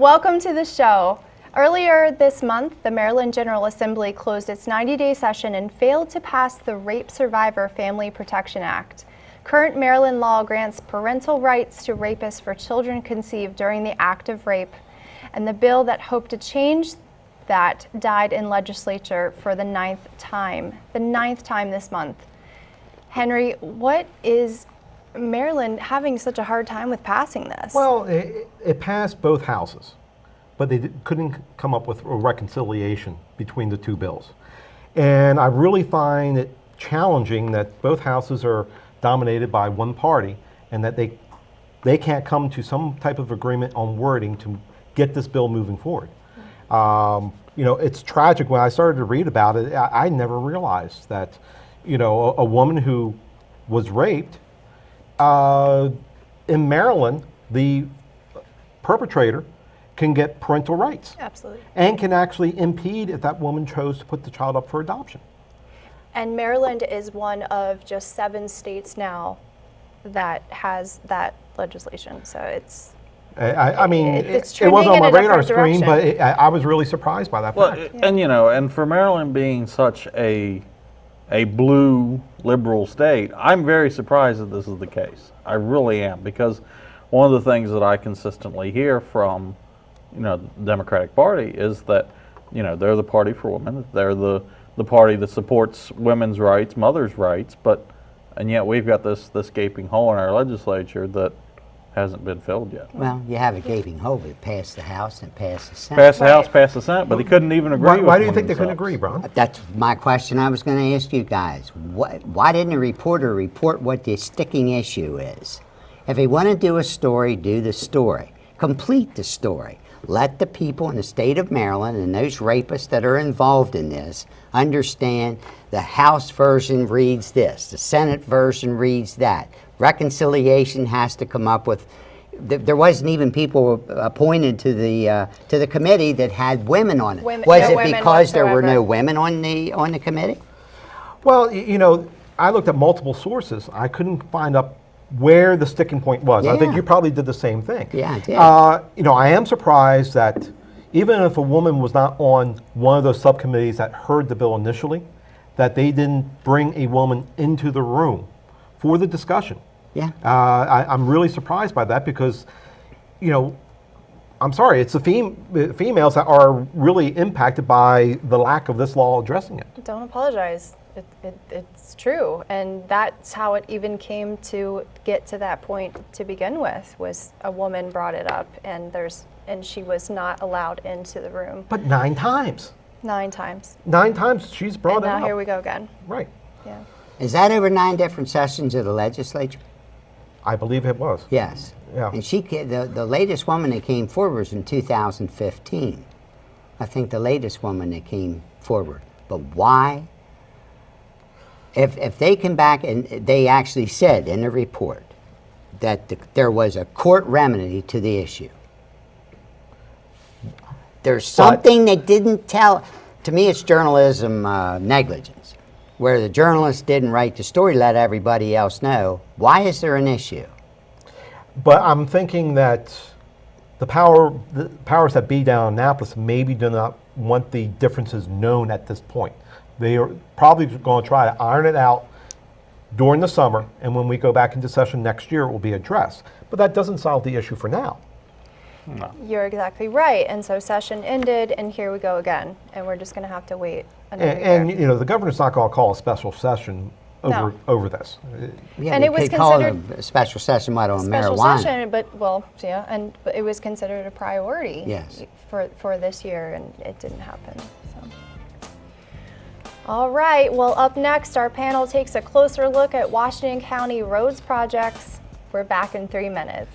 Welcome to the show. Earlier this month, the Maryland General Assembly closed its 90-day session and failed to pass the Rape Survivor Family Protection Act. Current Maryland law grants parental rights to rapists for children conceived during the act of rape, and the bill that hoped to change that died in legislature for the ninth time this month. Henry, what is Maryland having such a hard time with passing this? Well, it passed both houses, but they couldn't come up with a reconciliation between the two bills. And I really find it challenging that both houses are dominated by one party and that they can't come to some type of agreement on wording to get this bill moving forward. You know, it's tragic. When I started to read about it, I never realized that, you know, a woman who was raped, in Maryland, the perpetrator can get parental rights. Absolutely. And can actually impede if that woman chose to put the child up for adoption. And Maryland is one of just 7 states now that has that legislation. So it's I mean, it's it wasn't on my radar screen, but I was really surprised by that fact. And you know, and for Maryland being such a blue liberal state, I'm very surprised that this is the case. I really am, because one of the things that I consistently hear from, you know, the Democratic Party is that, you know, they're the party for women, they're the party that supports women's rights, mothers' rights, and yet we've got this gaping hole in our legislature that hasn't been filled yet. Well, you have a gaping hole, but it passed the House and passed the Senate. Passed the House, passed the Senate, but they couldn't even agree with Why do you think they themselves. couldn't agree, Brian? That's my question I was going to ask you guys. Why didn't a reporter report what the sticking issue is? If they want to do a story, do the story. Complete the story. Let the people in the state of Maryland and those rapists that are involved in this understand the House version reads this, the Senate version reads that. Reconciliation has to come up with. There wasn't even people appointed to the committee that had women on it. Was it because there were no women on the committee? Well, you know, I looked at multiple sources. I couldn't find up where the sticking point was. I think you probably did the same thing. Yeah, I did. You know, I am surprised that even if a woman was not on one of those subcommittees that heard the bill initially, that they didn't bring a woman into the room for the discussion. Yeah. I'm really surprised by that because, you know, I'm sorry, it's the females that are really impacted by the lack of this law addressing it. Don't apologize. It's true, and that's how it even came to get to that point to begin with. Was a woman brought it up, and she was not allowed into the room. But 9 times. 9 times. 9 times she's brought it up. And now here we go again. Right. Yeah. Is that over 9 different sessions of the legislature? I believe it was. Yes. Yeah. And the latest woman that came forward was in 2015. I think the latest woman that came forward. But why? If they come back and they actually said in the report that there was a court remedy to the issue. There's something they didn't tell. To me, it's journalism negligence, where the journalist didn't write the story, let everybody else know. Why is there an issue? But I'm thinking that the powers that be down in Annapolis maybe do not want the differences known at this point. They are probably going to try to iron it out during the summer, and when we go back into session next year, it will be addressed. But that doesn't solve the issue for now. No. You're exactly right. And so session ended, and here we go again. And we're just going to have to wait another year. And you know, the governor's not going to call a special session over this. Yeah, And they it was could call considered a special session on special marijuana. session, but it was considered a priority. Yes. For this year, and it didn't happen. So. All right. Well, up next, our panel takes a closer look at Washington County roads projects. We're back in 3 minutes.